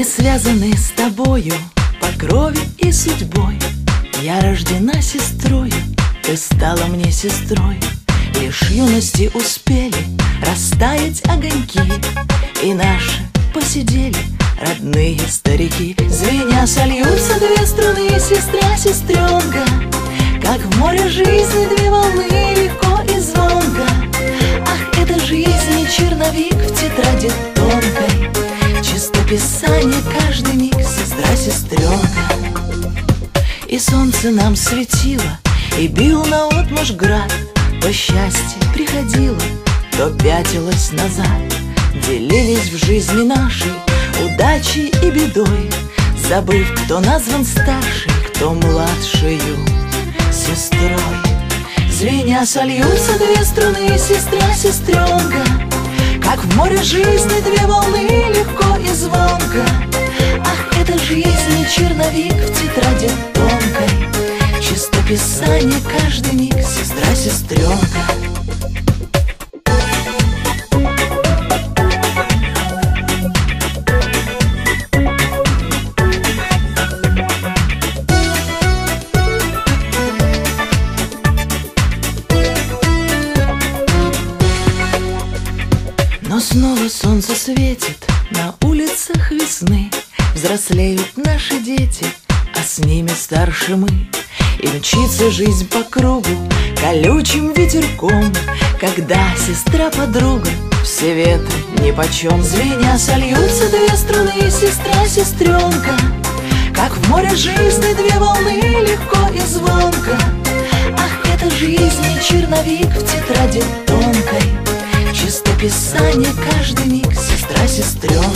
связаны с тобою по крови и судьбой. Я рождена сестрою, ты стала мне сестрой. Лишь юности успели растаять огоньки, и наши посидели родные старики. Звеня сольются две струны, сестра, сестренка, как в море жизни две волны, легко и звонко. Ах, это жизнь и черновик в тетради тонкой, чистописание каждый миг, сестра, сестренка. И солнце нам светило, и бил наотмашь град. То счастье приходило, то пятилось назад. Делились в жизни нашей удачей и бедой, забыв, кто назван старшей, кто младшею сестрой. Звеня сольются две струны, сестра, сестренка, как в море жизни две волны, легко и звонко. Ах, это жизнь и черновик в тетради тонкой, чистописание каждый миг, сестра, сестренка. Но снова солнце светит на улицах весны. Взрослеют наши дети, а с ними старше мы. И мчится жизнь по кругу колючим ветерком, когда сестра-подруга, все ветры нипочем. Звеня сольются две струны, сестра, сестренка, как в море жизни две волны, легко и звонко. Ах, это жизнь и черновик в тетради тонкой, чистописание каждый миг, сестра, сестренка.